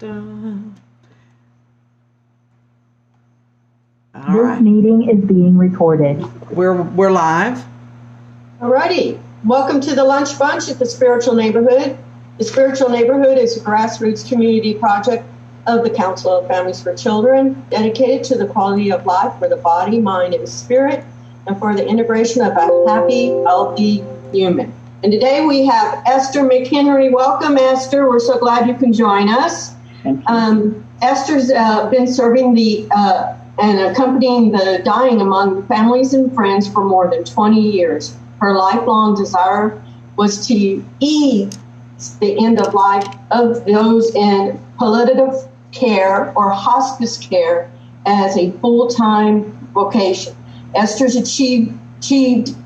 dun. All This right. meeting is being recorded. We're live. Alrighty, welcome to the Lunch Bunch at the Spiritual Neighborhood. The Spiritual Neighborhood is a grassroots community project of the Council of Families for Children, dedicated to the quality of life for the body, mind, and spirit, and for the integration of a happy, healthy human. And today we have Esther McHenry. Welcome, Esther. We're so glad you can join us. Esther's been serving and accompanying the dying among families and friends for more than 20 years. Her lifelong desire was to ease the end of life of those in palliative care or hospice care as a full-time vocation. Esther's achieved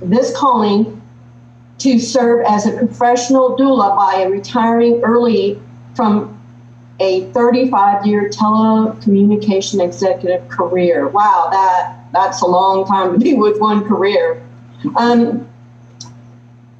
this calling to serve as a professional doula by retiring early from a 35-year telecommunication executive career. Wow, that's a long time to be with one career.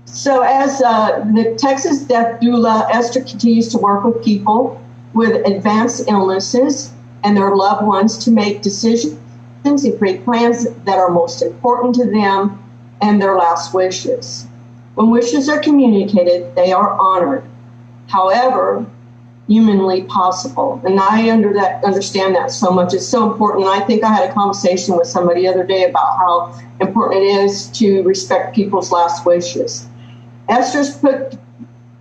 So as the Texas Death Doula, Esther continues to work with people with advanced illnesses and their loved ones to make decisions and create plans that are most important to them and their last wishes. When wishes are communicated, they are honored. However, humanly possible. And I understand that so much. It's so important. I think I had a conversation with somebody the other day about how important it is to respect people's last wishes. Esther's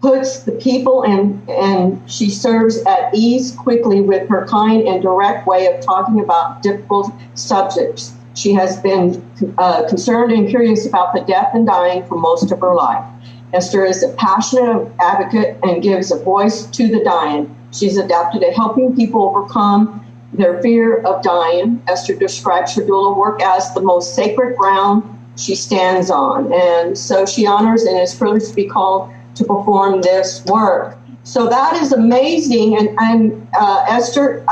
puts the people and she serves at ease quickly with her kind and direct way of talking about difficult subjects. She has been concerned and curious about the death and dying for most of her life. Esther is a passionate advocate and gives a voice to the dying. She's adapted to helping people overcome their fear of dying. Esther describes her doula work as the most sacred ground she stands on. And so she honors and is privileged to be called to perform this work. So that is amazing. And Esther,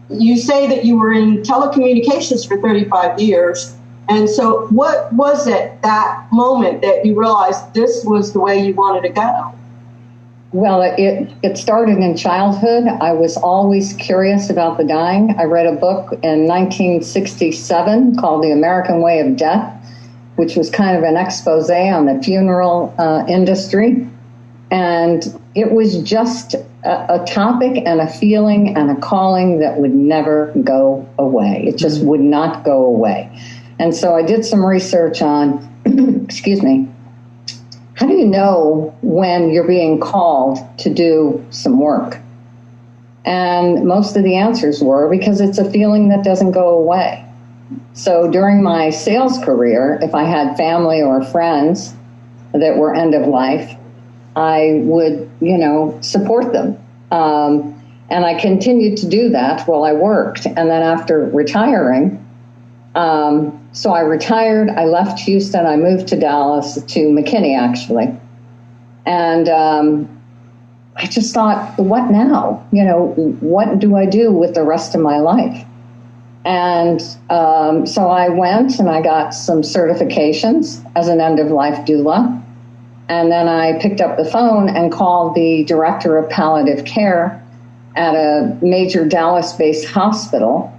you say that you were in telecommunications for 35 years. And so what was it, that moment that you realized this was the way you wanted to go? Well, it started in childhood. I was always curious about the dying. I read a book in 1967 called The American Way of Death, which was kind of an expose on the funeral industry. And it was just a topic and a feeling and a calling that would never go away. It just would not go away. And so I did some research on, excuse me, how do you know when you're being called to do some work? And most of the answers were because it's a feeling that doesn't go away. So during my sales career, if I had family or friends that were end of life, I would, support them. And I continued to do that while I worked. And then after retiring, so I retired, I left Houston, I moved to Dallas, to McKinney actually. And I just thought, what now? What do I do with the rest of my life? And so I went and I got some certifications as an end-of-life doula. And then I picked up the phone and called the director of palliative care at a major Dallas-based hospital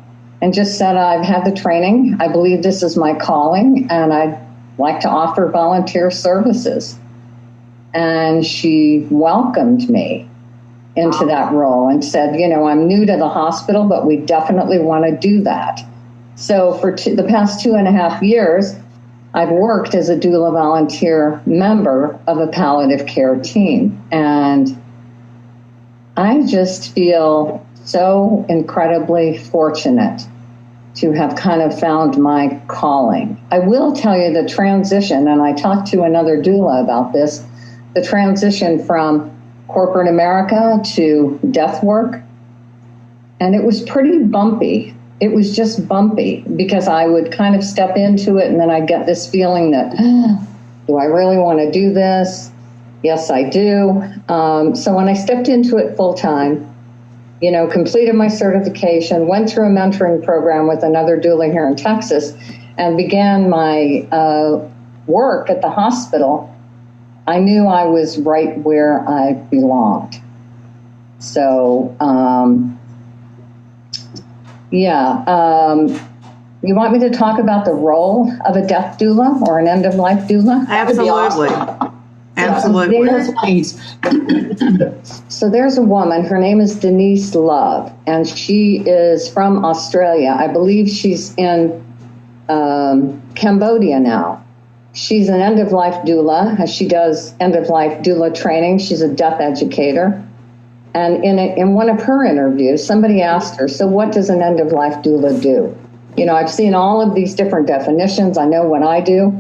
and just said, I've had the training. I believe this is my calling, and I'd like to offer volunteer services. And she welcomed me into that role and said, I'm new to the hospital, but we definitely want to do that. So for the past 2.5 years, I've worked as a doula volunteer member of a palliative care team. And I just feel so incredibly fortunate to have kind of found my calling. I will tell you the transition, and I talked to another doula about this, the transition from corporate America to death work. And it was pretty bumpy. It was just bumpy because I would kind of step into it and then I'd get this feeling that, do I really want to do this? Yes, I do. So when I stepped into it full time, completed my certification, went through a mentoring program with another doula here in Texas, and began my work at the hospital, I knew I was right where I belonged. So, you want me to talk about the role of a death doula or an end-of-life doula? Absolutely. Absolutely. Yes, please. So there's a woman, her name is Denise Love, and she is from Australia. I believe she's in Cambodia now. She's an end-of-life doula. She does end-of-life doula training. She's a death educator. And in one of her interviews, somebody asked her, so what does an end-of-life doula do? You know, I've seen all of these different definitions. I know what I do.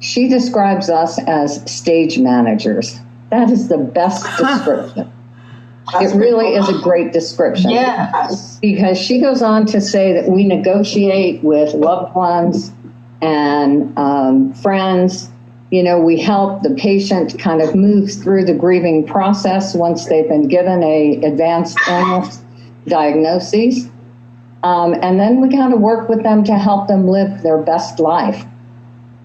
She describes us as stage managers. That is the best description. It really is a great description. Yes. Because she goes on to say that we negotiate with loved ones and friends. You know, we help the patient kind of move through the grieving process once they've been given a advanced illness diagnosis. And then we kind of work with them to help them live their best life,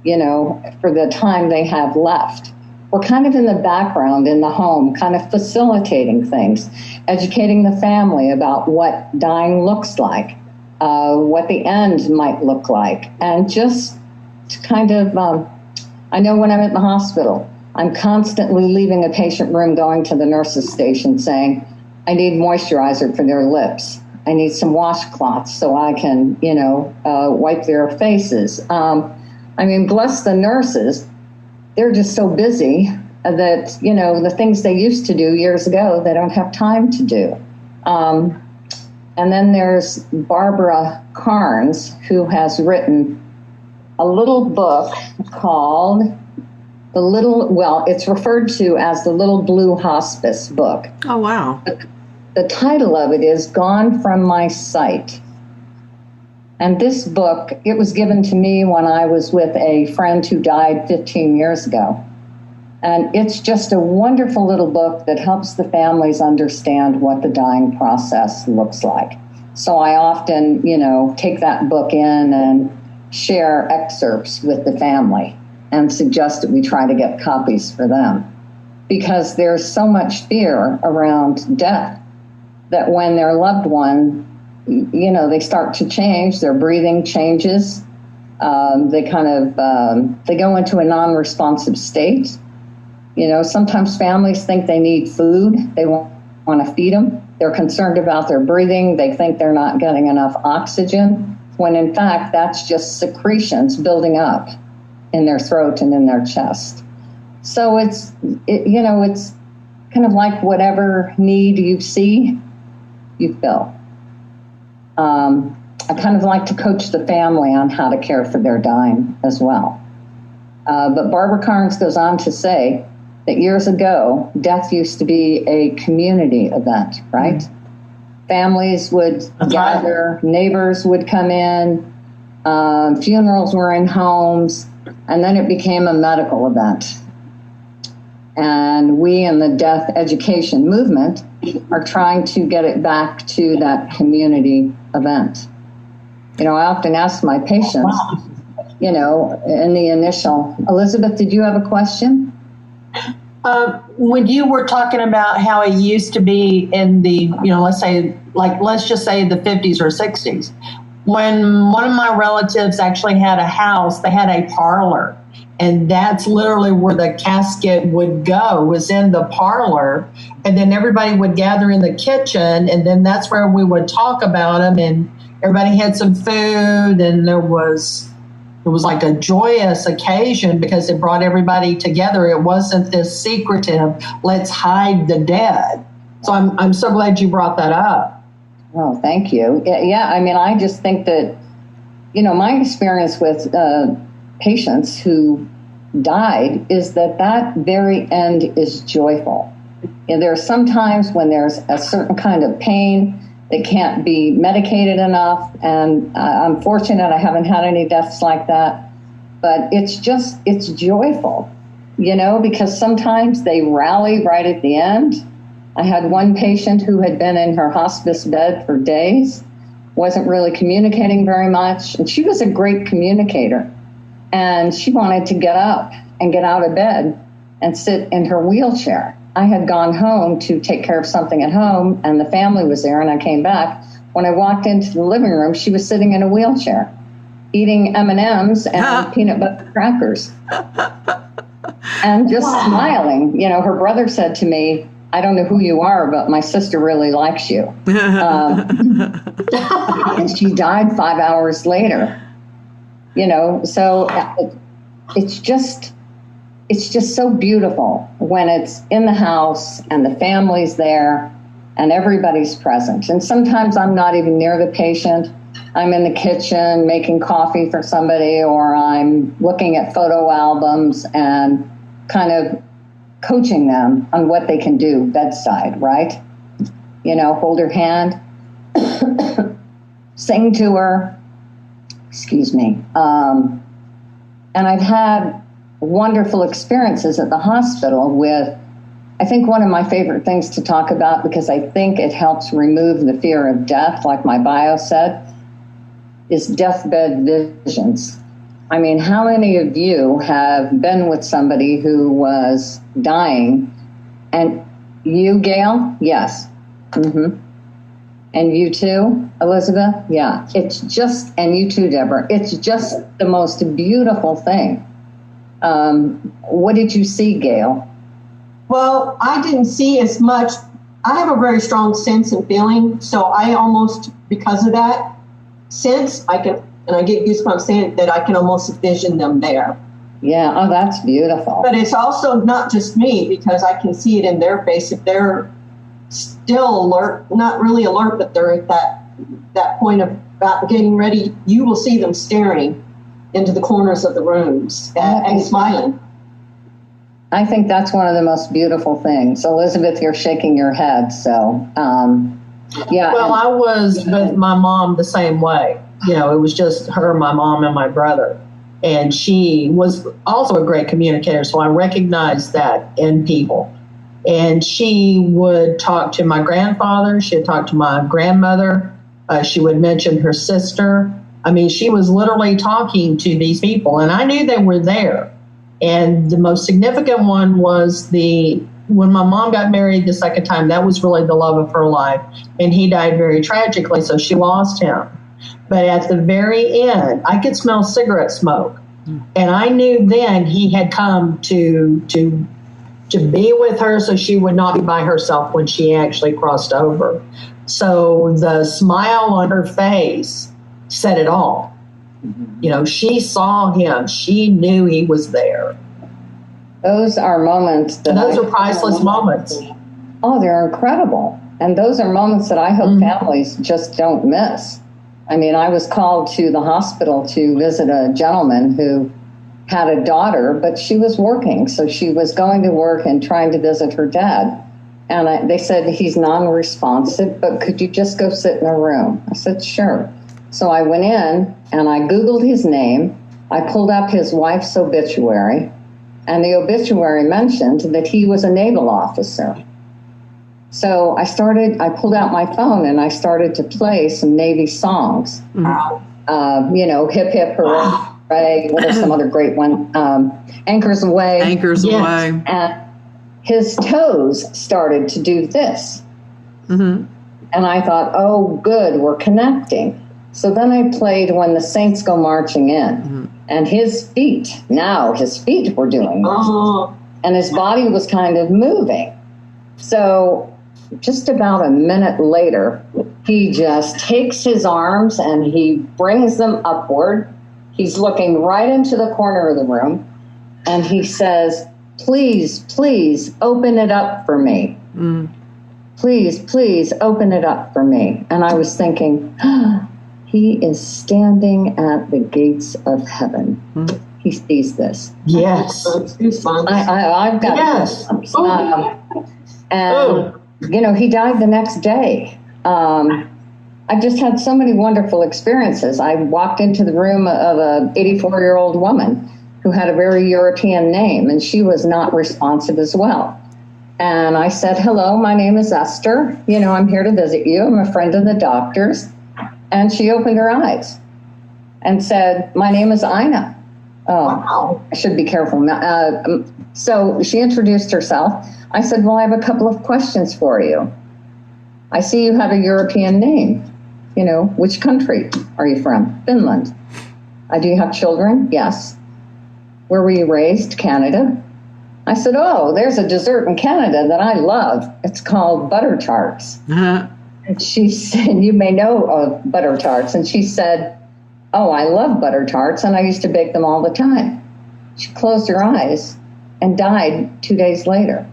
you know, for the time they have left. We're kind of in the background in the home, kind of facilitating things, educating the family about what dying looks like, what the end might look like, and just to kind of, I know when I'm at the hospital, I'm constantly leaving a patient room, going to the nurse's station saying, I need moisturizer for their lips. I need some washcloths so I can, you know, wipe their faces. I mean, bless the nurses. They're just so busy that, you know, the things they used to do years ago, they don't have time to do. And then there's Barbara Carnes, who has written a little book called it's referred to as the Little Blue Hospice book. Oh, wow. The title of it is Gone From My Sight. And this book, it was given to me when I was with a friend who died 15 years ago. And it's just a wonderful little book that helps the families understand what the dying process looks like. So I often, you know, take that book in and share excerpts with the family and suggest that we try to get copies for them. Because there's so much fear around death that when their loved one, you know, they start to change, their breathing changes, they go into a non-responsive state. You know, sometimes families think they need food, they want to feed them. They're concerned about their breathing, they think they're not getting enough oxygen, when in fact that's just secretions building up in their throat and in their chest. So it's kind of like whatever need you see, you fill. I kind of like to coach the family on how to care for their dying as well. But Barbara Carnes goes on to say that years ago, death used to be a community event, right? Mm-hmm. Families would gather, neighbors would come in, funerals were in homes, and then it became a medical event. And we in the death education movement are trying to get it back to that community event. You know, I often ask my patients, you know, in the initial, Elizabeth, did you have a question? When you were talking about how it used to be in the, you know, let's just say the 50s or 60s, when one of my relatives actually had a house, they had a parlor. And that's literally where the casket would go, was in the parlor. And then everybody would gather in the kitchen, and then that's where we would talk about them. And everybody had some food, and it was like a joyous occasion because it brought everybody together. It wasn't this secretive, let's hide the dead. So I'm so glad you brought that up. Oh, thank you. Yeah, I mean, I just think that, you know, my experience with patients who died is that very end is joyful. And there are some times when there's a certain kind of pain that can't be medicated enough, and I'm fortunate I haven't had any deaths like that, but it's joyful, you know, because sometimes they rally right at the end. I had one patient who had been in her hospice bed for days, wasn't really communicating very much, and she was a great communicator. And she wanted to get up and get out of bed and sit in her wheelchair. I had gone home to take care of something at home, and the family was there, and I came back. When I walked into the living room, she was sitting in a wheelchair, eating M&Ms and peanut butter crackers, and just smiling. You know, her brother said to me, I don't know who you are, but my sister really likes you. And she died 5 hours later. You know, so it's just so beautiful when it's in the house and the family's there and everybody's present. And sometimes I'm not even near the patient. I'm in the kitchen making coffee for somebody, or I'm looking at photo albums and kind of coaching them on what they can do bedside, right? You know, hold her hand, sing to her, excuse me. And I've had wonderful experiences at the hospital with, I think one of my favorite things to talk about, because I think it helps remove the fear of death, like my bio said, is deathbed visions. I mean, how many of you have been with somebody who was dying? And you, Gail? Yes. Mm-hmm. And you too, Elizabeth? Yeah. It's just, and you too, Deborah. It's just the most beautiful thing. What did you see, Gail? Well, I didn't see as much. I have a very strong sense and feeling, so I almost, because of that sense, I can, and I get goosebumps saying that I can almost envision them there. Yeah, oh, that's beautiful. But it's also not just me, because I can see it in their face. If they're still alert, not really alert, but they're at that point of about getting ready, you will see them staring into the corners of the rooms and smiling. I think that's one of the most beautiful things. Elizabeth, you're shaking your head, so yeah. Well, I was with my mom the same way. You know, it was just her, my mom, and my brother. And she was also a great communicator, so I recognized that in people. And she would talk to my grandfather. She would talk to my grandmother. She would mention her sister. I mean, she was literally talking to these people, and I knew they were there. And the most significant one was when my mom got married the second time, that was really the love of her life. And he died very tragically, so she lost him. But at the very end, I could smell cigarette smoke. And I knew then he had come to be with her so she would not be by herself when she actually crossed over. So the smile on her face said it all. You know, she saw him. She knew he was there. Those are moments that those are priceless moments. Oh, they're incredible. And those are moments that I hope families just don't miss. I mean, I was called to the hospital to visit a gentleman who had a daughter, but she was working. So she was going to work and trying to visit her dad. And they said, he's non-responsive, but could you just go sit in a room? I said, sure. So I went in and I Googled his name. I pulled up his wife's obituary, and the obituary mentioned that he was a naval officer. So I pulled out my phone and I started to play some Navy songs. You know, Hip Hip Hooray, what are some other great ones? Anchors Away. Anchors Away. And his toes started to do this. Mm-hmm. And I thought, oh, good, we're connecting. So then I played When the Saints Go Marching In. And his feet were doing this. And his body was kind of moving. So just about a minute later, he just takes his arms and he brings them upward. He's looking right into the corner of the room. And he says, please, please open it up for me. Please, please open it up for me. And I was thinking, he is standing at the gates of heaven. He sees this. Yes. I've got yes. And, you know, he died the next day. I've just had so many wonderful experiences. I walked into the room of a 84-year-old woman who had a very European name, and she was not responsive as well. And I said, hello, my name is Esther. You know, I'm here to visit you. I'm a friend of the doctor's. And she opened her eyes and said, my name is Ina. Oh, Wow. I should be careful. So she introduced herself. I said, well, I have a couple of questions for you. I see you have a European name. Which country are you from? Finland. Do you have children? Yes. Where were you raised? Canada. I said, oh, there's a dessert in Canada that I love. It's called butter tarts. Uh-huh. And she said, you may know of butter tarts. And she said, oh, I love butter tarts, and I used to bake them all the time. She closed her eyes and died 2 days later.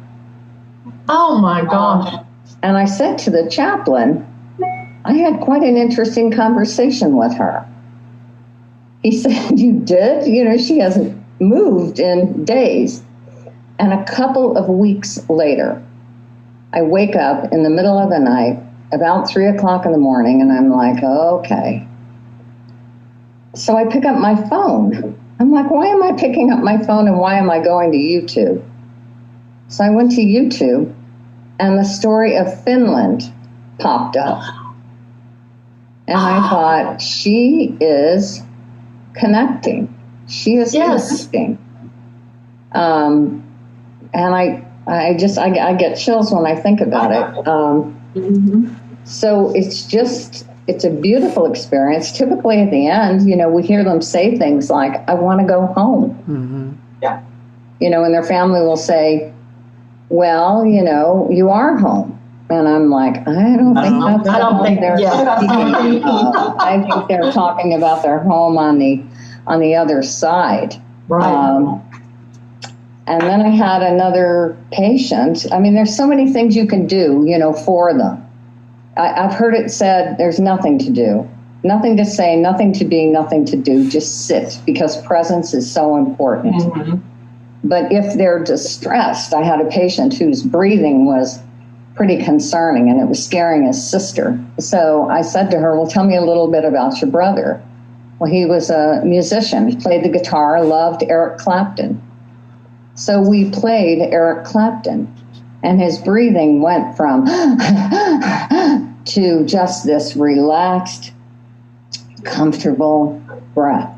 Oh my gosh. And I said to the chaplain, I had quite an interesting conversation with her. He said, you did? She hasn't moved in days. And a couple of weeks later, I wake up in the middle of the night, about 3 o'clock in the morning, and I'm like, okay. So I pick up my phone. I'm like, why am I picking up my phone and why am I going to YouTube? So I went to YouTube, and the story of Finland popped up. And I thought, she is connecting. She is connecting. And I get chills when I think about it. So it's a beautiful experience. Typically at the end, we hear them say things like, I want to go home. Mm-hmm. Yeah. And their family will say, well, you are home. And I'm like, I don't think that's I don't think they're speaking of. I think they're talking about their home on the other side. Right. And then I had another patient. I mean, there's so many things you can do, for them. I've heard it said there's nothing to do, nothing to say, nothing to be, nothing to do. Just sit, because presence is so important. Mm-hmm. But if they're distressed, I had a patient whose breathing was pretty concerning and it was scaring his sister. So I said to her, well, tell me a little bit about your brother. Well, he was a musician. He played the guitar, loved Eric Clapton. So we played Eric Clapton, and his breathing went from to just this relaxed, comfortable breath.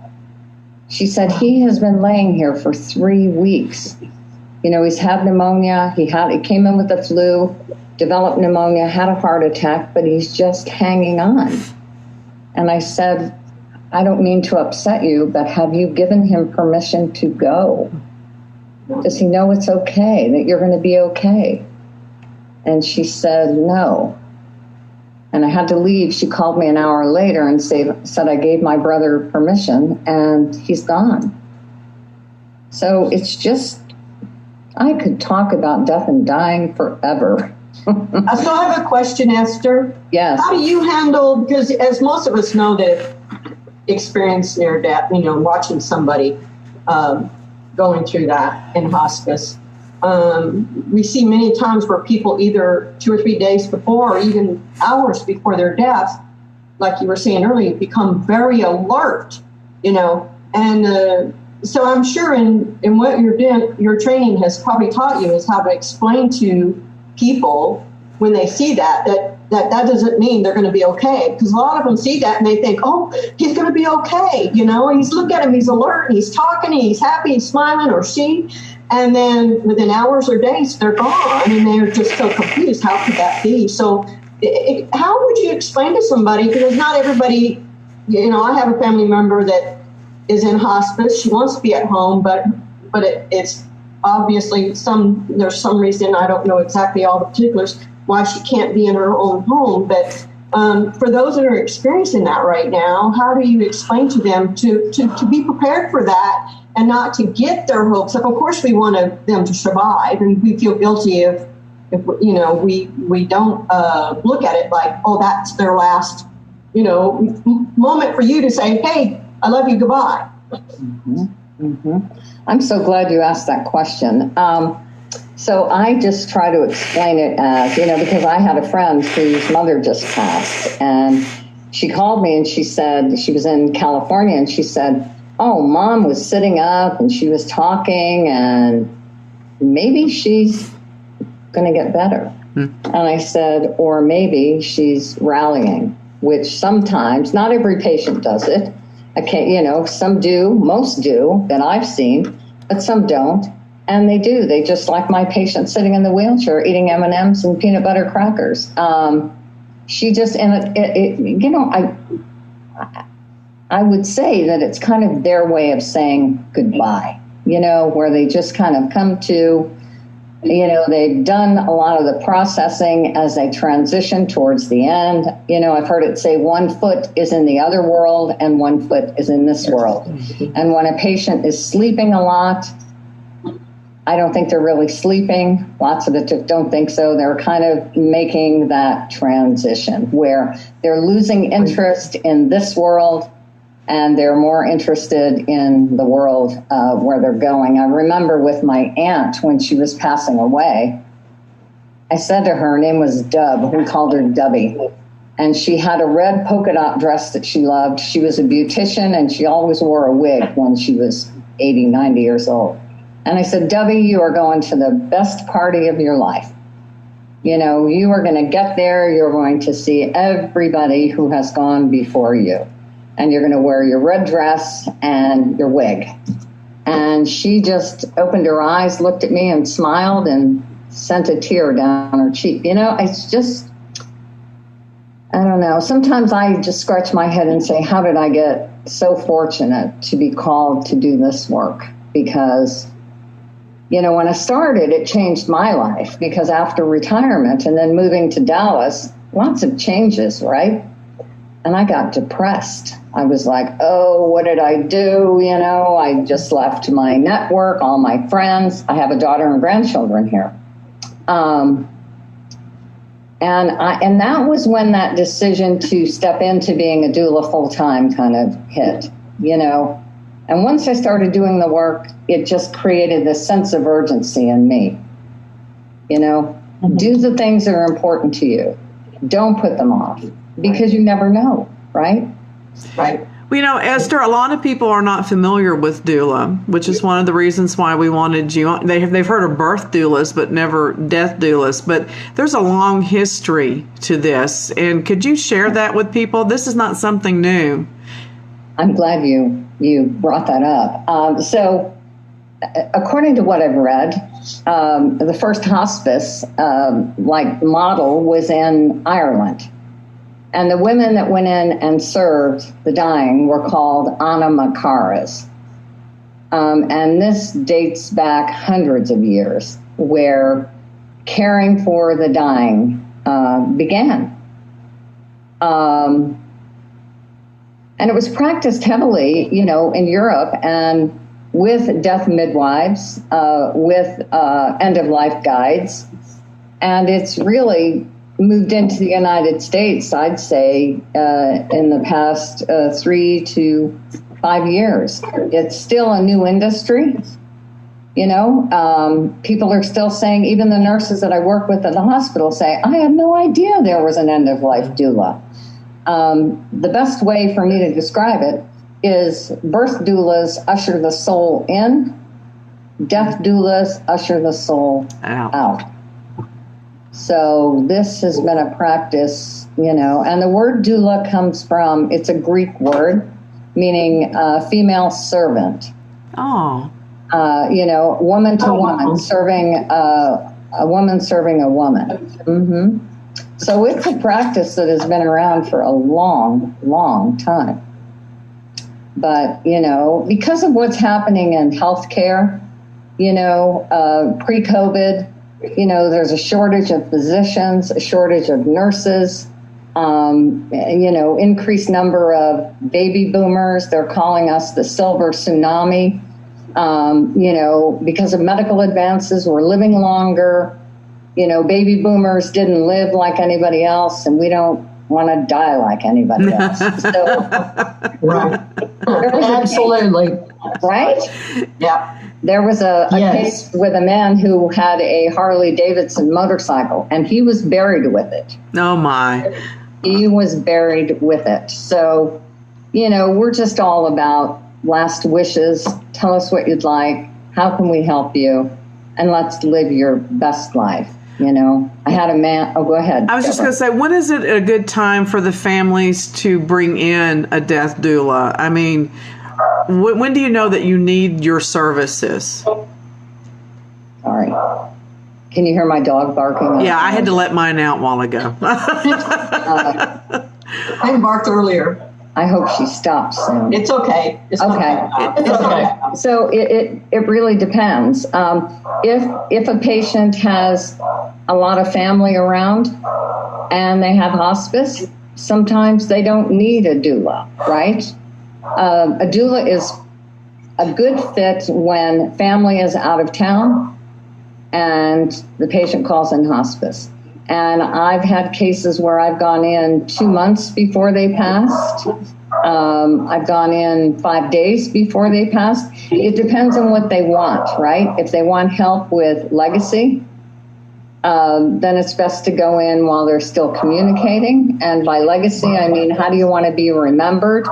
She said he has been laying here for 3 weeks. He's had pneumonia. He came in with the flu, developed pneumonia, had a heart attack, but he's just hanging on. And I said, I don't mean to upset you, but have you given him permission to go? Does he know it's okay, that you're going to be okay? And she said, no. And I had to leave. She called me an hour later and said I gave my brother permission, and he's gone. So it's just, I could talk about death and dying forever. So I have a question, Esther. Yes. How do you handle, because as most of us know that experience near death, watching somebody going through that in hospice, we see many times where people either 2 or 3 days before or even hours before their death, like you were saying earlier, become very alert, and so I'm sure in what you're doing, your training has probably taught you is how to explain to people when they see that doesn't mean they're going to be okay, because a lot of them see that and they think, oh, he's going to be okay, he's look at him, he's alert, he's talking, he's happy, he's smiling, or she, and then within hours or days they're gone and they're just so confused. How could that be? So how would you explain to somebody, because not everybody, I have a family member that is in hospice, she wants to be at home, but it's obviously there's some reason, I don't know exactly all the particulars, why she can't be in her own home. But for those that are experiencing that right now, how do you explain to them to be prepared for that and not to get their hopes up? Of course, we want them to survive, and we feel guilty if we don't look at it like, oh, that's their last moment for you to say, hey, I love you, goodbye. Mm-hmm. Mm-hmm. I'm so glad you asked that question. So I just try to explain it as, because I had a friend whose mother just passed, and she called me and she said, she was in California, and she said, oh, Mom was sitting up and she was talking and maybe she's going to get better. And I said, or maybe she's rallying, which sometimes, not every patient does it. Some do, most do that I've seen, but some don't. And they do. They just like my patient sitting in the wheelchair eating M&Ms and peanut butter crackers. She just, I would say that it's kind of their way of saying goodbye, where they just kind of come to, they've done a lot of the processing as they transition towards the end. I've heard it say 1 foot is in the other world and 1 foot is in this world. And when a patient is sleeping a lot, I don't think they're really sleeping. Lots of it don't think so. They're kind of making that transition where they're losing interest in this world and they're more interested in the world where they're going. I remember with my aunt when she was passing away, I said to her name was Dub. We called her Dubby. And she had a red polka dot dress that she loved. She was a beautician and she always wore a wig when she was 80, 90 years old. And I said, Debbie, you are going to the best party of your life. You are going to get there. You're going to see everybody who has gone before you. And you're going to wear your red dress and your wig. And she just opened her eyes, looked at me and smiled and sent a tear down her cheek. It's just, I don't know. Sometimes I just scratch my head and say, how did I get so fortunate to be called to do this work? Because when I started, it changed my life because after retirement and then moving to Dallas, lots of changes, right? And I got depressed. I was like, oh, what did I do? I just left my network, all my friends. I have a daughter and grandchildren here. And that was when that decision to step into being a doula full-time kind of hit, And once I started doing the work, it just created this sense of urgency in me. Do the things that are important to you. Don't put them off because you never know, right? Right. Well, Esther, a lot of people are not familiar with doula, which is one of the reasons why we wanted you on. They've heard of birth doulas, but never death doulas. But there's a long history to this. And could you share that with people? This is not something new. I'm glad you brought that up. So according to what I've read, the first hospice model was in Ireland. And the women that went in and served the dying were called Anna Makaras. And this dates back hundreds of years where caring for the dying began. And it was practiced heavily, in Europe and with death midwives, with end-of-life guides. And it's really moved into the United States, I'd say, in the past 3 to 5 years. It's still a new industry. People are still saying, even the nurses that I work with at the hospital say, I had no idea there was an end-of-life doula. The best way for me to describe it is birth doulas usher the soul in, death doulas usher the soul out. So this has been a practice, and the word doula comes from, it's a Greek word, meaning female servant. Oh. Woman to woman, serving a woman serving a woman. Mm-hmm. So it's a practice that has been around for a long, long time. But, because of what's happening in healthcare, pre-COVID, there's a shortage of physicians, a shortage of nurses, increased number of baby boomers. They're calling us the silver tsunami. Because of medical advances, we're living longer. Baby boomers didn't live like anybody else, and we don't want to die like anybody else. So, right. Absolutely. Right? Yeah. There was a case with a man who had a Harley Davidson motorcycle, and he was buried with it. Oh, my. He was buried with it. So, we're just all about last wishes. Tell us what you'd like. How can we help you? And let's live your best life. You know, I had a man. Oh, go ahead. I was just going to say, when is it a good time for the families to bring in a death doula? I mean, when do you know that you need your services? Sorry. Can you hear my dog barking? Yeah, I had to let mine out a while ago. I barked earlier. I hope she stops soon. It's okay. It's okay. It's okay. So it really depends. If a patient has a lot of family around and they have hospice, sometimes they don't need a doula, right? A doula is a good fit when family is out of town and the patient calls in hospice. And I've had cases where I've gone in 2 months before they passed. I've gone in 5 days before they passed. It depends on what they want, right? If they want help with legacy, then it's best to go in while they're still communicating. And by legacy, I mean, how do you want to be remembered?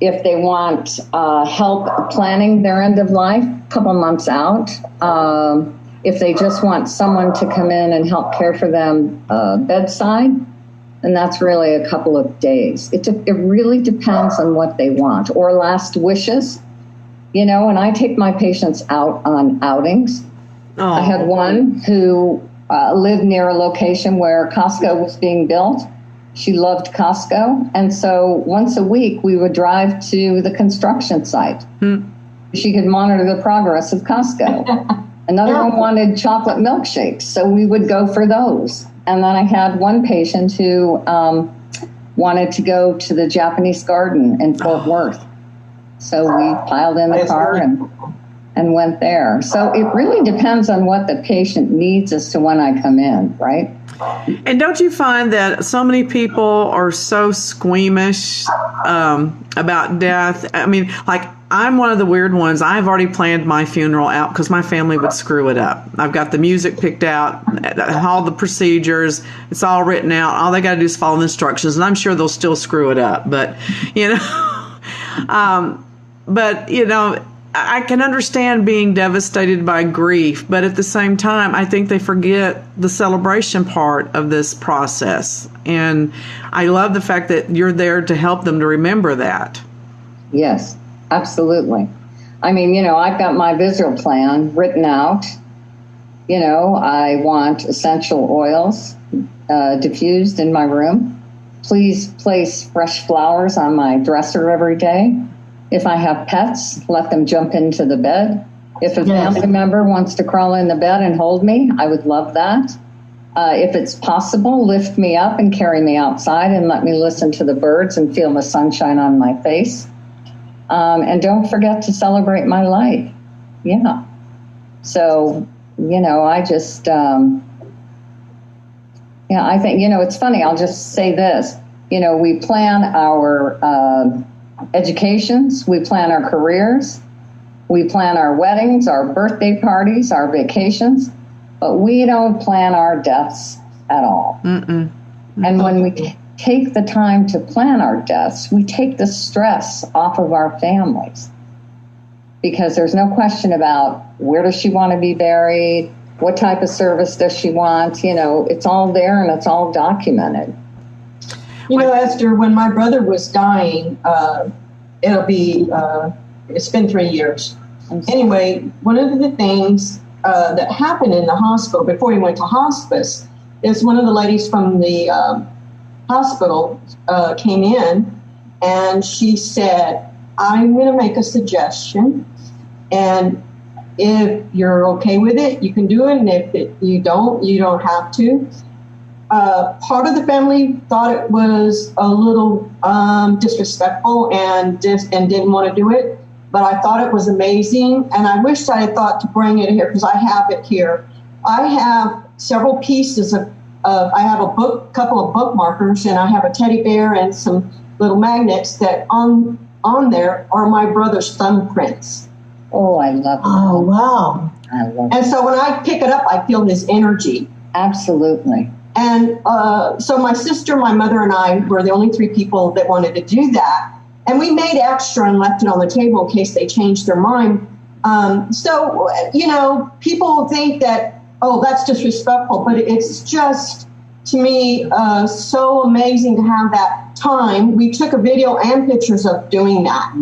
If they want help planning their end of life, a couple months out. If they just want someone to come in and help care for them bedside, then that's really a couple of days. It really depends on what they want. Or last wishes. You know, and I take my patients out on outings. Oh. I had one who lived near a location where Costco was being built. She loved Costco. And so once a week, we would drive to the construction site. She could monitor the progress of Costco. Another one wanted chocolate milkshakes, so we would go for those. And then I had one patient who wanted to go to the Japanese garden in Fort Worth. So we piled in the car and went there. So it really depends on what the patient needs as to when I come in, right? And don't you find that so many people are so squeamish about death? I mean, like, I'm one of the weird ones. I've already planned my funeral out because my family would screw it up. I've got the music picked out, all the procedures. It's all written out. All they got to do is follow the instructions, and I'm sure they'll still screw it up. But, you know, I can understand being devastated by grief, but at the same time, I think they forget the celebration part of this process. And I love the fact that you're there to help them to remember that. Yes, absolutely. I mean, you know, I've got my visual plan written out. You know, I want essential oils diffused in my room. Please place fresh flowers on my dresser every day. If I have pets, let them jump into the bed. If a family member wants to crawl in the bed and hold me, I would love that. If it's possible, lift me up and carry me outside and let me listen to the birds and feel the sunshine on my face. And don't forget to celebrate my life. Yeah. So, you know, I just, I think, you know, it's funny. I'll just say this. You know, we plan our educations, we plan our careers, we plan our weddings, our birthday parties, our vacations, but we don't plan our deaths at all. Mm-mm. And when we take the time to plan our deaths, we take the stress off of our families, because there's no question about where does she want to be buried, what type of service does she want, you know, it's all there and it's all documented. You know, Esther, when my brother was dying, it's been 3 years. Anyway, one of the things that happened in the hospital before he went to hospice is one of the ladies from the hospital came in and she said, I'm going to make a suggestion, and if you're okay with it, you can do it, and if you don't have to. Part of the family thought it was a little disrespectful and didn't want to do it, but I thought it was amazing, and I wish I had thought to bring it here because I have it here. I have several pieces of I have couple of bookmarkers, and I have a teddy bear and some little magnets that on there are my brother's thumbprints. Oh, I love it. Oh, wow. I love And so when I pick it up, I feel his energy. Absolutely. And so my sister, my mother, and I were the only 3 people that wanted to do that. And we made extra and left it on the table in case they changed their mind. So, you know, people think that oh, that's disrespectful. But it's just, to me, so amazing to have that time. We took a video and pictures of doing that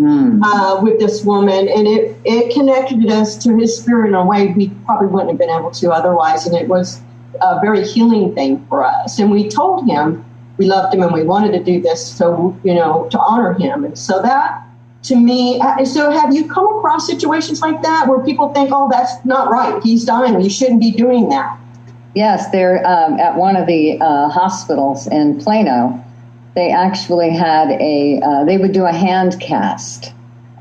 with this woman, and it connected us to his spirit in a way we probably wouldn't have been able to otherwise. And it was a very healing thing for us. And we told him we loved him and we wanted to do this, so, to honor him. And so that, to me, so have you come across situations like that where people think, oh, that's not right, he's dying, you shouldn't be doing that? Yes, they're at one of the hospitals in Plano. They actually had they would do a hand cast.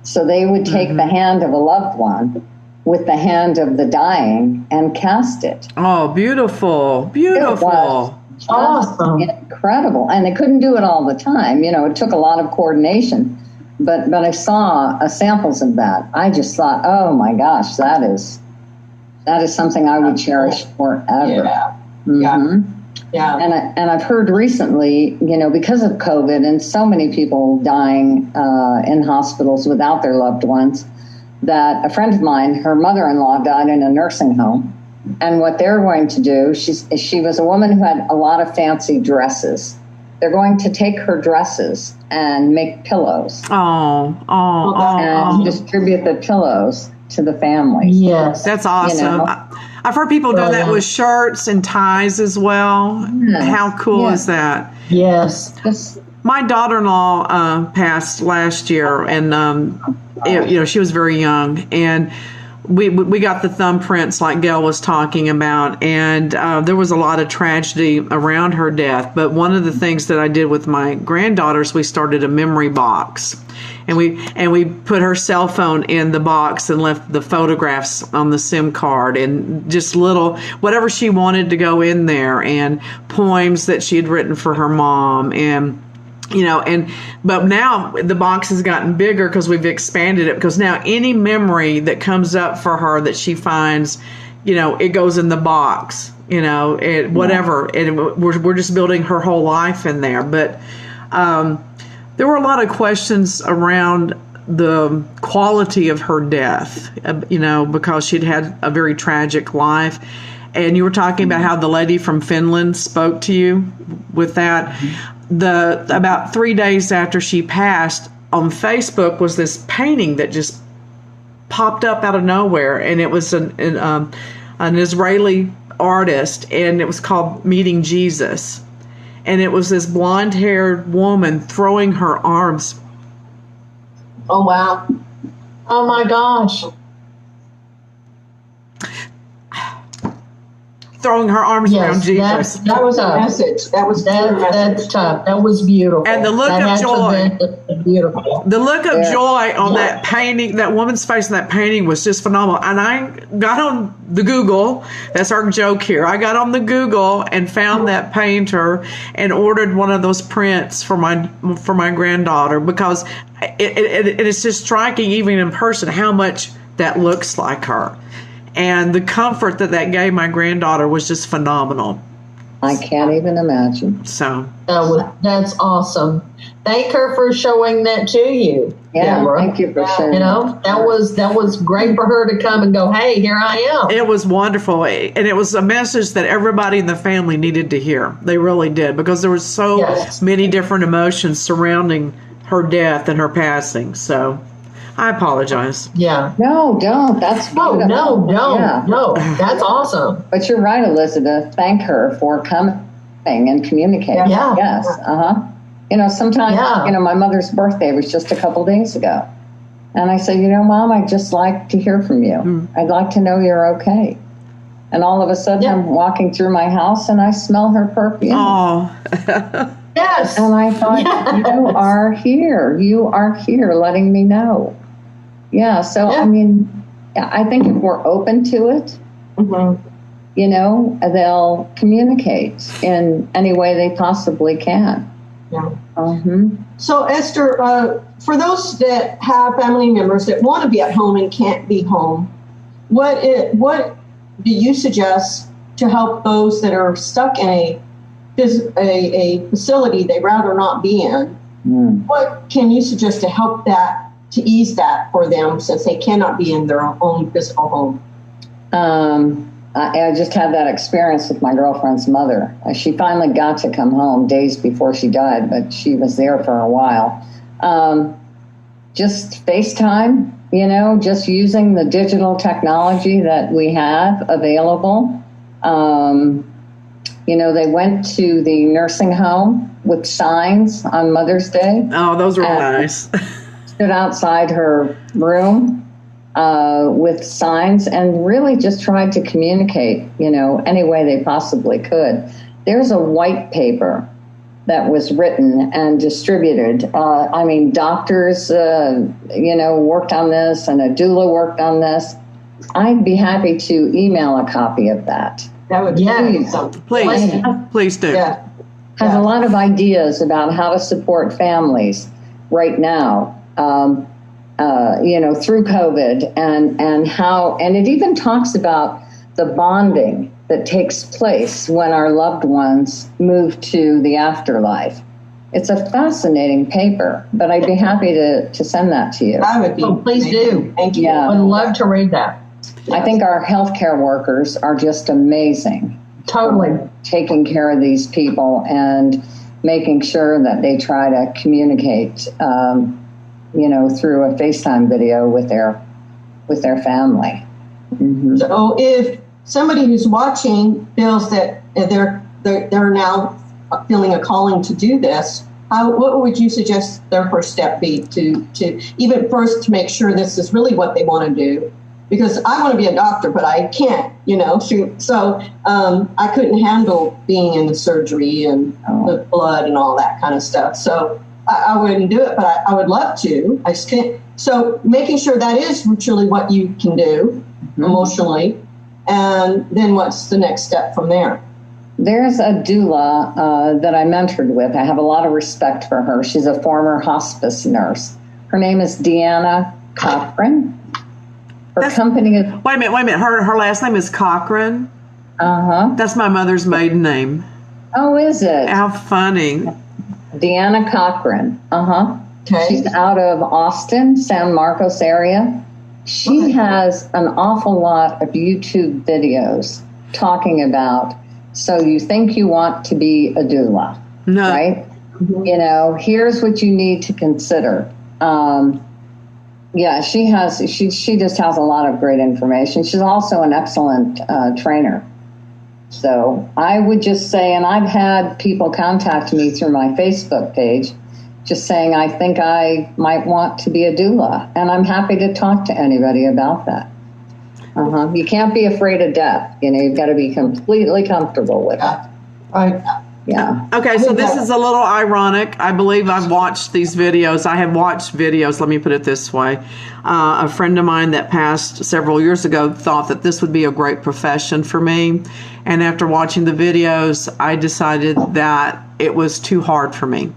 So they would take the hand of a loved one with the hand of the dying and cast it. Oh, beautiful, beautiful. It was awesome. Incredible. And they couldn't do it all the time. It took a lot of coordination. But I saw samples of that. I just thought, oh my gosh, that is something I would cherish forever. Yeah. Yeah. And I've heard recently, because of COVID and so many people dying in hospitals without their loved ones, that a friend of mine, her mother-in-law died in a nursing home. And what they're going to do, she was a woman who had a lot of fancy dresses. They're going to take her dresses and make pillows. And distribute the pillows to the families. Yes. That's awesome. I've heard people do that with shirts and ties as well. Yes. How cool is that? Yes. My daughter-in-law passed last year, and she was very young, and we got the thumbprints like Gail was talking about, and there was a lot of tragedy around her death. But one of the things that I did with my granddaughters, we started a memory box, and we put her cell phone in the box and left the photographs on the SIM card and just little whatever she wanted to go in there, and poems that she had written for her mom, and but now the box has gotten bigger because we've expanded it, because now any memory that comes up for her that she finds, it goes in the box, whatever. And we're just building her whole life in there. But there were a lot of questions around the quality of her death, because she'd had a very tragic life. And you were talking about how the lady from Finland spoke to you with that. About 3 days after she passed, on Facebook was this painting that just popped up out of nowhere, and it was an Israeli artist, and it was called Meeting Jesus, and it was this blonde-haired woman throwing her arms. Oh wow! Oh my gosh! Throwing her arms around Jesus. That was a message. That's tough. That was beautiful. And the look of joy. Beautiful. The look of joy on that painting, that woman's face in that painting was just phenomenal. And I got on the Google. That's our joke here. I got on the Google and found that painter and ordered one of those prints for my granddaughter, because it's just striking, even in person, how much that looks like her. And the comfort that gave my granddaughter was just phenomenal. I can't even imagine. So that's awesome. Thank her for showing that to you. Yeah, Deborah. Thank you for sharing. That was great for her to come and go, hey, here I am. It was wonderful. And it was a message that everybody in the family needed to hear. They really did, because there were so many different emotions surrounding her death and her passing. So I apologize. Yeah. No, don't. That's no. That's awesome. But you're right, Elizabeth. Thank her for coming and communicating. Yeah. Yes. Sometimes, my mother's birthday was just a couple days ago. And I said, Mom, I'd just like to hear from you. I'd like to know you're okay. And all of a sudden, I'm walking through my house and I smell her perfume. Oh. Yes. And I thought, you are here. You are here letting me know. Yeah. So, I think if we're open to it, they'll communicate in any way they possibly can. Yeah. So, Esther, for those that have family members that want to be at home and can't be home, what do you suggest to help those that are stuck in a facility they'd rather not be in? What can you suggest to help to ease that for them, since they cannot be in their own physical home? I just had that experience with my girlfriend's mother. She finally got to come home days before she died, but she was there for a while. Just FaceTime, just using the digital technology that we have available. They went to the nursing home with signs on Mother's Day. Oh, those were nice. Stood outside her room with signs and really just tried to communicate, any way they possibly could. There's a white paper that was written and distributed. Doctors, worked on this, and a doula worked on this. I'd be happy to email a copy of that. That would be awesome. Please do. Yeah. Has a lot of ideas about how to support families right now, through COVID, and it even talks about the bonding that takes place when our loved ones move to the afterlife. It's a fascinating paper, but I'd be happy to send that to you. I would be. Oh, please do. Thank you. Yeah. I'd love to read that. I think our healthcare workers are just amazing. Totally. Taking care of these people and making sure that they try to communicate, through a FaceTime video with their family. Mm-hmm. So if somebody who's watching feels that they're now feeling a calling to do this, what would you suggest their first step be to even first to make sure this is really what they want to do? Because I want to be a doctor, but I can't, So I couldn't handle being in the surgery and the blood and all that kind of stuff. So I wouldn't do it, but I would love to. I just can't. So making sure that is truly what you can do emotionally. And then what's the next step from there? There's a doula that I mentored with. I have a lot of respect for her. She's a former hospice nurse. Her name is Deanna Cochran. Her company is... Wait a minute. Her last name is Cochran? Uh-huh. That's my mother's maiden name. Oh, is it? How funny. Deanna Cochran. Uh-huh. Okay. She's out of Austin, San Marcos area. She has an awful lot of YouTube videos talking about, so you think you want to be a doula, No. right? Mm-hmm. Here's what you need to consider. She just has a lot of great information. She's also an excellent trainer. So I would just say, and I've had people contact me through my Facebook page, just saying, I think I might want to be a doula. And I'm happy to talk to anybody about that. You can't be afraid of death. You've got to be completely comfortable with it. Right. Yeah. Okay, so this is a little ironic. I believe I've watched these videos. I have watched videos, let me put it this way. A friend of mine that passed several years ago thought that this would be a great profession for me. And after watching the videos, I decided that it was too hard for me.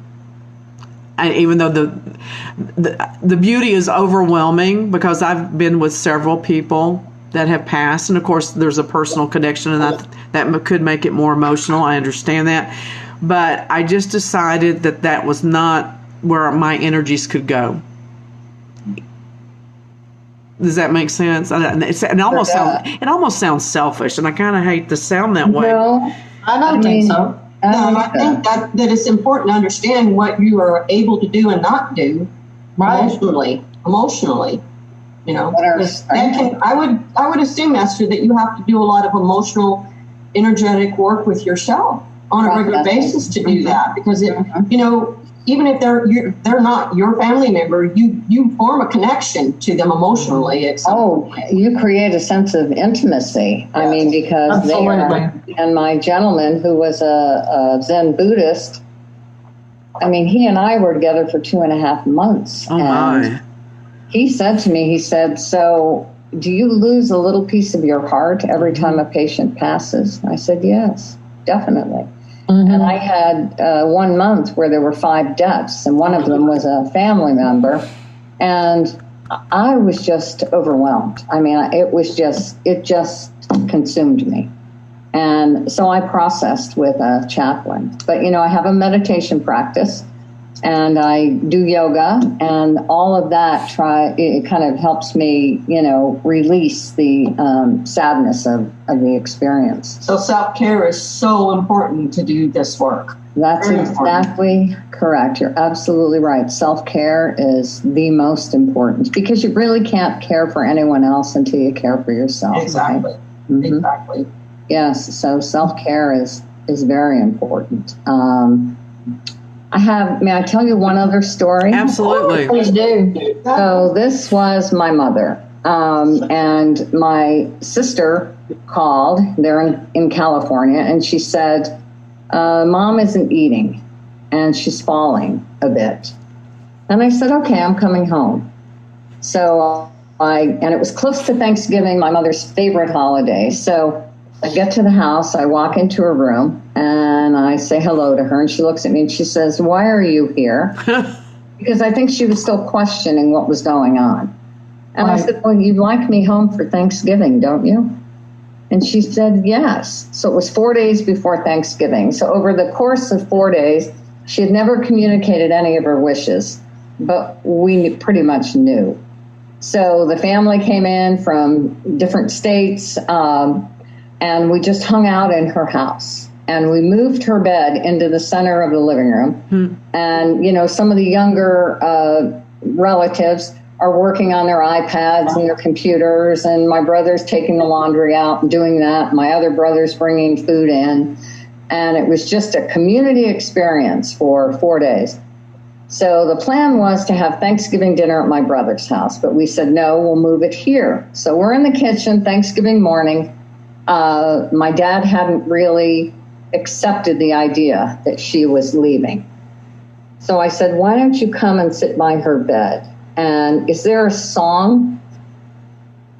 And even though the beauty is overwhelming, because I've been with several people that have passed, and of course there's a personal connection, and that could make it more emotional. I understand that, but I just decided that was not where my energies could go. Does that make sense? It almost sounds selfish, and I kind of hate to sound that way. No, I don't think so. No, I think that it's important to understand what you are able to do and not do emotionally. I would assume, Esther, that you have to do a lot of emotional, energetic work with yourself on a regular basis to do that, because even if they're not your family member, you form a connection to them emotionally. You create a sense of intimacy. Yes. I mean, because and my gentleman, who was a Zen Buddhist, he and I were together for 2.5 months. Oh, my. He said to me, so do you lose a little piece of your heart every time a patient passes? I said, yes, definitely. Mm-hmm. And I had 1 month where there were 5 deaths, and one of them was a family member. And I was just overwhelmed. It just consumed me. And so I processed with a chaplain. But, I have a meditation practice. and I do yoga, and all of that it kind of helps me, release the sadness of the experience. So self-care is so important to do this work. That's exactly correct. You're absolutely right. Self-care is the most important because you really can't care for anyone else until you care for yourself. Exactly. Right? Mm-hmm. Exactly. Yes. So self-care is very important. May I tell you one other story? Absolutely. Please do. So this was my mother, and my sister called. They're in California, and she said, Mom isn't eating, and she's falling a bit. And I said, okay, I'm coming home. So and it was close to Thanksgiving, my mother's favorite holiday. So I get to the house, I walk into her room, and I say hello to her, and she looks at me and she says, why are you here? Because I think she was still questioning what was going on. And I said, well, you'd like me home for Thanksgiving, don't you? And she said, yes. So it was 4 days before Thanksgiving. So over the course of 4 days, she had never communicated any of her wishes, but we pretty much knew. So the family came in from different states, and we just hung out in her house. And we moved her bed into the center of the living room. And, some of the younger relatives are working on their iPads and their computers, and my brother's taking the laundry out and doing that. My other brother's bringing food in. And it was just a community experience for 4 days. So the plan was to have Thanksgiving dinner at my brother's house, but we said, no, we'll move it here. So we're in the kitchen Thanksgiving morning. My dad hadn't really accepted the idea that she was leaving. So I said, why don't you come and sit by her bed? And is there a song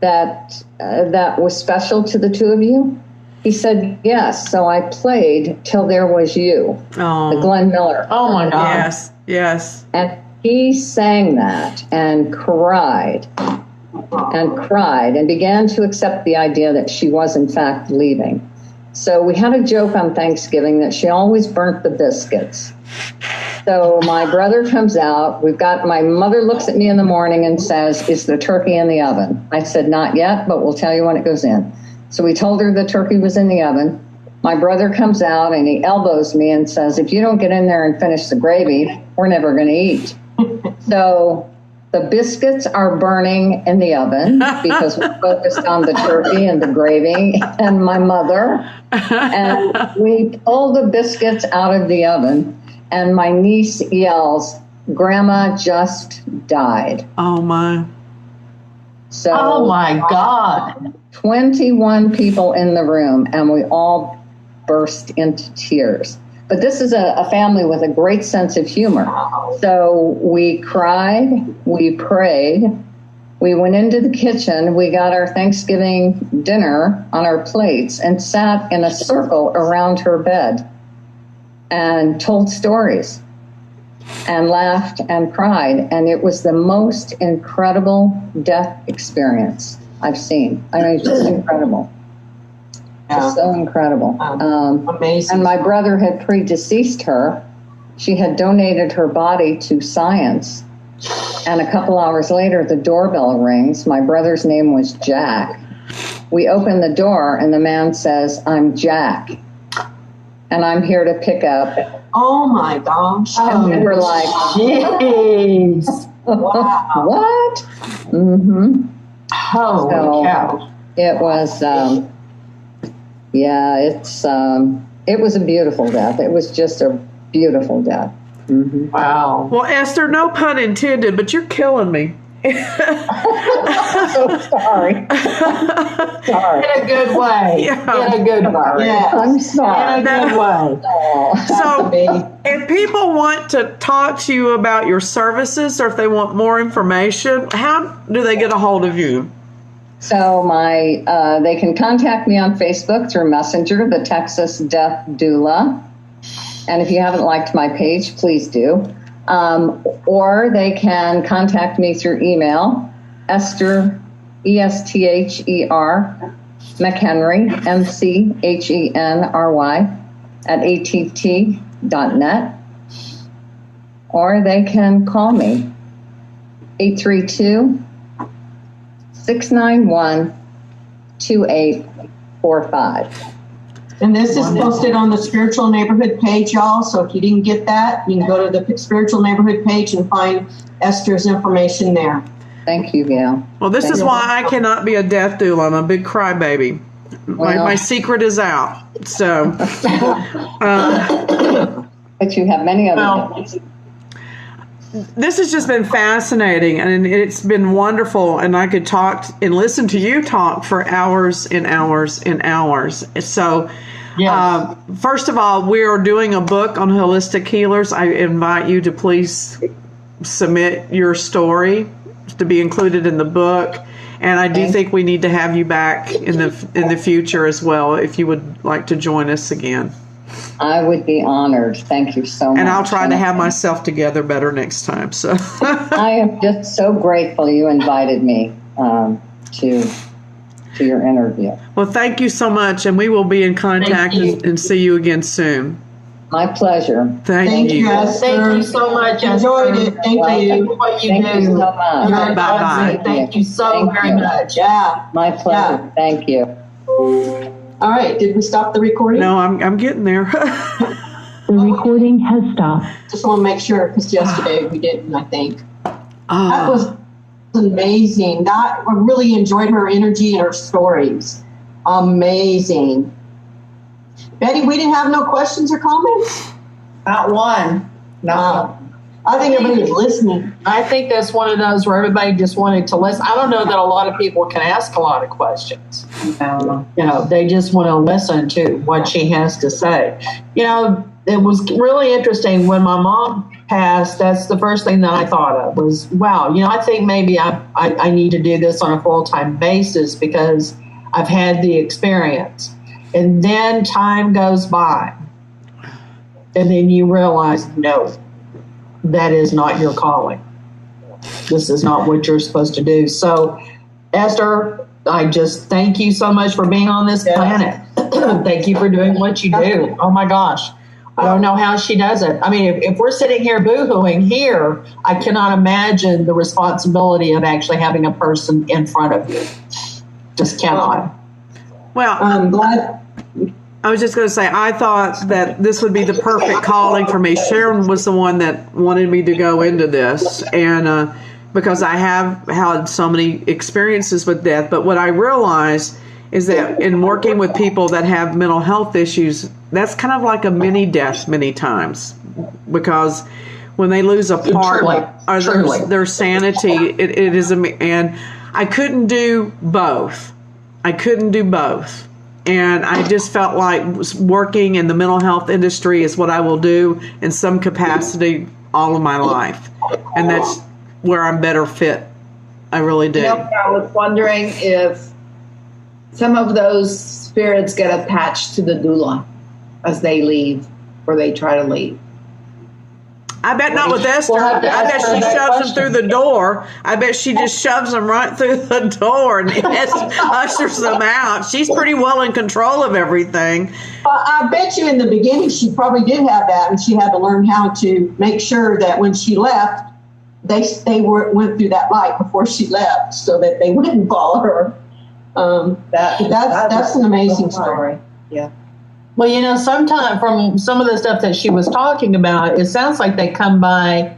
that was special to the two of you? He said, yes. So I played Till There Was You, the Glenn Miller. Oh, my God. Yes, yes. And he sang that and cried and began to accept the idea that she was, in fact, leaving. So we had a joke on Thanksgiving that she always burnt the biscuits. So my brother comes out. My mother looks at me in the morning and says, is the turkey in the oven? I said, not yet, but we'll tell you when it goes in. So we told her the turkey was in the oven. My brother comes out and he elbows me and says, if you don't get in there and finish the gravy, we're never going to eat. So the biscuits are burning in the oven because we're focused on the turkey and the gravy and my mother. And we pull the biscuits out of the oven, and my niece yells, Grandma just died. Oh, my. So, oh, my God. 21 people in the room, and we all burst into tears. But this is a family with a great sense of humor. So we cried, we prayed, we went into the kitchen, we got our Thanksgiving dinner on our plates and sat in a circle around her bed and told stories and laughed and cried. And it was the most incredible death experience I've seen. I mean, it's just incredible. It's so incredible. Amazing. And my brother had predeceased her. She had donated her body to science. And a couple hours later, the doorbell rings. My brother's name was Jack. We open the door, and the man says, I'm Jack. And I'm here to pick up. Oh, my gosh. And we were like, Jeez. Wow. What? Mm-hmm. Holy cow. It was, it was a beautiful death. It was just a beautiful death. Mm-hmm. Wow. Well, Esther, no pun intended, but you're killing me. So sorry. Sorry. In a good way. Yeah. In a good way. Yeah. I'm In sorry. a good way. So, Amazing. if people want to talk to you about your services or if they want more information, how do they get a hold of you? So they can contact me on Facebook through Messenger, the Texas Death Doula. And if you haven't liked my page, please do. Or they can contact me through email, Esther, ESTHER, McHenry, MCHENRY, at att.net. or they can call me, 832-691-2845. And this is posted on the Spiritual Neighborhood page, y'all. So if you didn't get that, you can go to the Spiritual Neighborhood page and find Esther's information there. Thank you, Gail. Well, this is why I cannot be a death doula. I'm a big crybaby. My secret is out. So, but you have many other things. This has just been fascinating, and it's been wonderful, and I could talk and listen to you talk for hours and hours and hours. So, Yes. First of all, we are doing a book on holistic healers. I invite you to please submit your story to be included in the book, and I do think we need to have you back in the future as well, if you would like to join us again. I would be honored. Thank you so much. And I'll try to have myself together better next time. So I am just so grateful you invited me to your interview. Well, thank you so much, and we will be in contact and see you again soon. My pleasure. Thank you. Esther. Thank you so much. Enjoyed it. Thank you. What you Thank do. you so much. You're Bye-bye. awesome. Thank you so Thank very you. much. Yeah. My pleasure. Yeah. Thank you. All right. Did we stop the recording? No, I'm getting there. The recording has stopped. Just want to make sure, because yesterday we didn't, I think. That Oh, was amazing. I really enjoyed her energy and her stories. Amazing. Betty, we didn't have no questions or comments? Not one. No. I think everybody was listening. I think that's one of those where everybody just wanted to listen. I don't know that a lot of people can ask a lot of questions. They just want to listen to what she has to say. It was really interesting when my mom passed. That's the first thing that I thought of was, wow, I think maybe I need to do this on a full-time basis because I've had the experience. And then time goes by. And then you realize, no, that is not your calling. This is not what you're supposed to do. So, Esther, I just thank you so much for being on this planet. Thank you for doing what you do. Oh my gosh. I don't know how she does it. I mean, if we're sitting here boo-hooing here, I cannot imagine the responsibility of actually having a person in front of you. Just cannot. well, I'm glad. I was just going to say, I thought that this would be the perfect calling for me. Sharon was the one that wanted me to go into this, and because I have had so many experiences with death. But what I realized is that in working with people that have mental health issues, that's kind of like a mini death many times, because when they lose a part or their sanity, it is, and I couldn't do both. And I just felt like working in the mental health industry is what I will do in some capacity all of my life. And that's where I'm better fit. I really do. I was wondering if some of those spirits get attached to the doula as they leave or they try to leave. I bet not with Esther. We'll have to I bet ask her she that shoves them question. through the door. I bet she just shoves them right through the door and ushers them out. She's pretty well in control of everything. I bet you in the beginning she probably did have that, and she had to learn how to make sure that when she left, they went through that light before she left, so that they wouldn't follow her. That's an amazing story. Yeah. Well, sometimes from some of the stuff that she was talking about, it sounds like they come by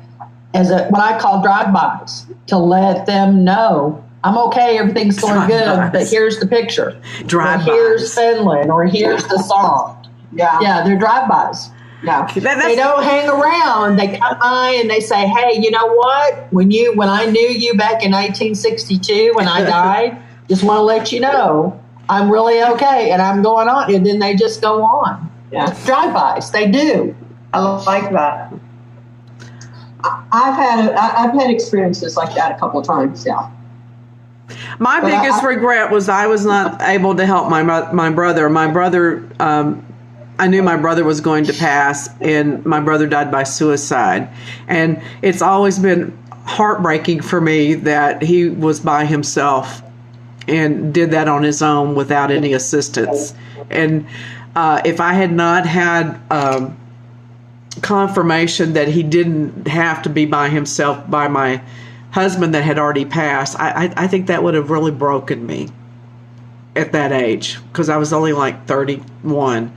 as what I call drive-bys to let them know, I'm okay, everything's going good, but here's the picture. Drive-bys. Or here's Finland, or here's the song. Yeah, they're drive-bys. Yeah. They don't hang around. They come by and they say, hey, you know what? When I knew you back in 1962 when I died, just want to let you know, I'm really okay, and I'm going on. And then they just go on. Yeah. Drive-bys. They do. I like that. I've had experiences like that a couple of times. Yeah. My biggest regret was I was not able to help my brother. My brother, I knew my brother was going to pass, and my brother died by suicide. And it's always been heartbreaking for me that he was by himself and did that on his own without any assistance. And if I had not had confirmation that he didn't have to be by himself by my husband that had already passed, I think that would have really broken me at that age, because I was only like 31.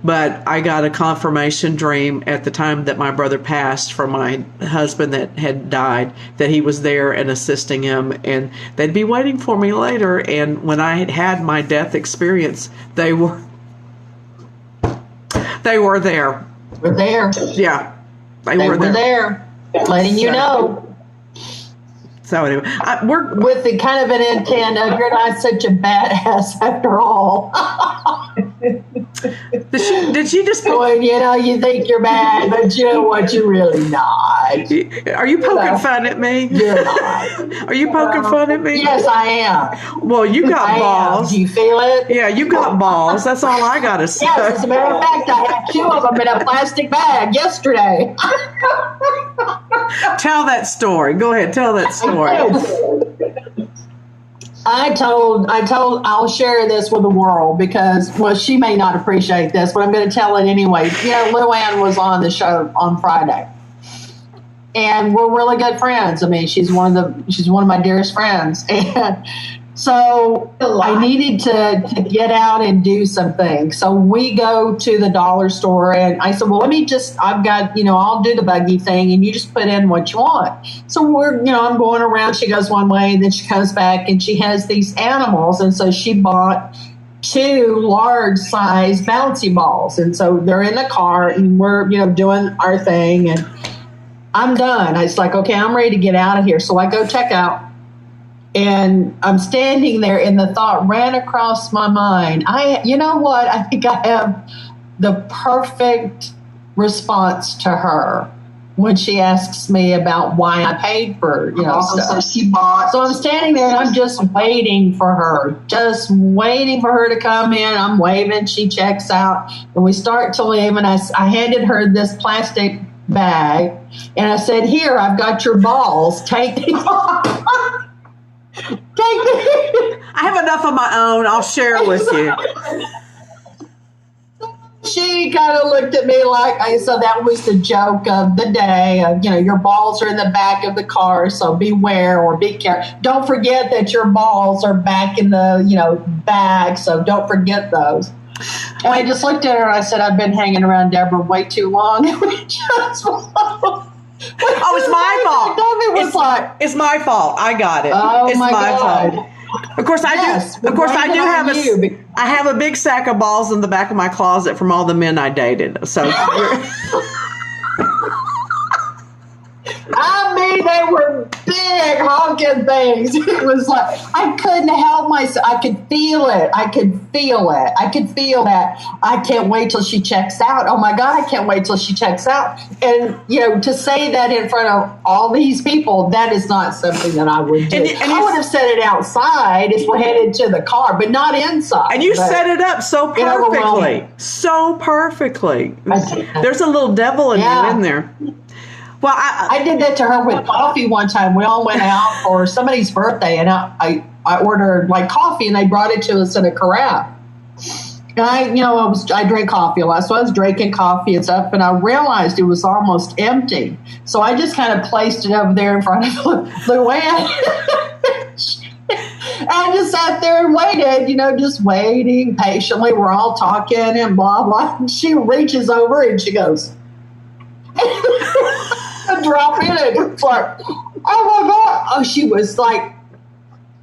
But I got a confirmation dream at the time that my brother passed from my husband that had died, that he was there and assisting him, and they'd be waiting for me later. And when I had had my death experience, they were there. We're there. Yeah, They were there, letting you know. So anyway, we're With the kind of an intent of, you're not such a badass after all. Did she just? When, you think you're bad, but you know what? You're really not. Are you poking fun at me? You're not. Are you poking fun at me? Yes, I am. Well, you got balls. Do you feel it? Yeah, you got balls. That's all I got to say. Yes, as a matter of fact, I had 2 of them in a plastic bag yesterday. Tell that story. Go ahead, tell that story. I'll share this with the world because, well, she may not appreciate this, but I'm going to tell it anyway. Luann was on the show on Friday, and we're really good friends. I mean, she's one of my dearest friends, and so I needed to get out and do something. So we go to the dollar store, and I said, well, I've got, I'll do the buggy thing, and you just put in what you want. So I'm going around. She goes one way, and then she comes back, and she has these animals. And so she bought 2 large size bouncy balls. And so they're in the car, and we're, doing our thing, and I'm done. I was like, okay, I'm ready to get out of here. So I go check out. And I'm standing there, and the thought ran across my mind. You know what? I think I have the perfect response to her when she asks me about why I paid for, stuff. So I'm standing there, and I'm just waiting for her to come in. I'm waving. She checks out, and we start to leave. And I handed her this plastic bag, and I said, "Here, I've got your balls. Take these." I have enough of my own. I'll share it with you. She kind of looked at me so that was the joke of the day. Your balls are in the back of the car, so beware or be careful. Don't forget that your balls are back in the, bag, so don't forget those. And I just looked at her and I said, I've been hanging around Deborah way too long. It's my fault. It's my fault. I got it. Oh, it's my God. fault. Of course, I do. Of course, I do have I have a big sack of balls in the back of my closet from all the men I dated. So. I mean, they were big honking things. It was like, I couldn't help myself. I could feel it. I could feel that. I can't wait till she checks out. Oh my God, I can't wait till she checks out. And, to say that in front of all these people, that is not something that I would do. And I would have said it outside if we're headed to the car, but not inside. And you set it up so perfectly. So perfectly. There's a little devil in you in there. Well, I did that to her with coffee one time. We all went out for somebody's birthday, and I ordered coffee, and they brought it to us in a carafe. And I drink coffee a lot, so I was drinking coffee and stuff, and I realized it was almost empty. So I just kind of placed it over there in front of Luann. I just sat there and waited, just waiting patiently. We're all talking and blah, blah. And she reaches over and she goes, drop in it. It's like, oh my God. Oh, she was like,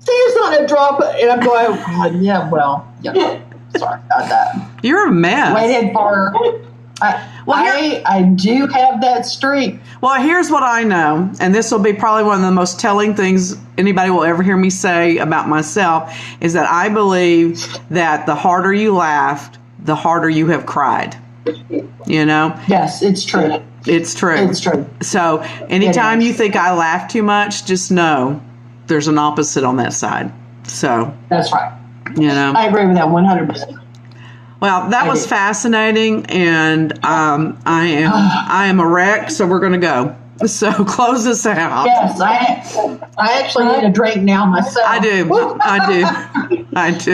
there's not a drop. And I'm going, sorry about that. You're a mess. Waited for her. I do have that streak. Well, here's what I know, and this will be probably one of the most telling things anybody will ever hear me say about myself, is that I believe that the harder you laughed, the harder you have cried. Yes, it's true. It's true. It's true. So anytime you think I laugh too much, just know there's an opposite on that side. So that's right. I agree with that 100%. Well, that was fascinating, and I am a wreck, so we're going to go. So close this out. Yes, I actually need a drink now myself. I do.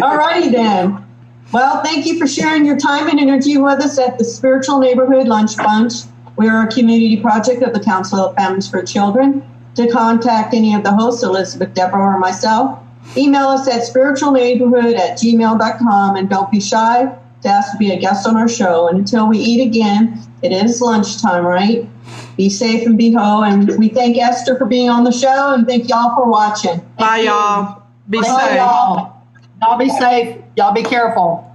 All righty then. Well, thank you for sharing your time and energy with us at the Spiritual Neighborhood Lunch Bunch. We are a community project of the Council of Families for Children. To contact any of the hosts, Elizabeth, Deborah, or myself, email us at spiritualneighborhood@gmail.com, and don't be shy to ask to be a guest on our show. And until we eat again, it is lunchtime, right? Be safe and be ho. And we thank Esther for being on the show, and thank y'all for watching. Bye, y'all. Be Bye, safe. y'all. Y'all be safe. Y'all be careful.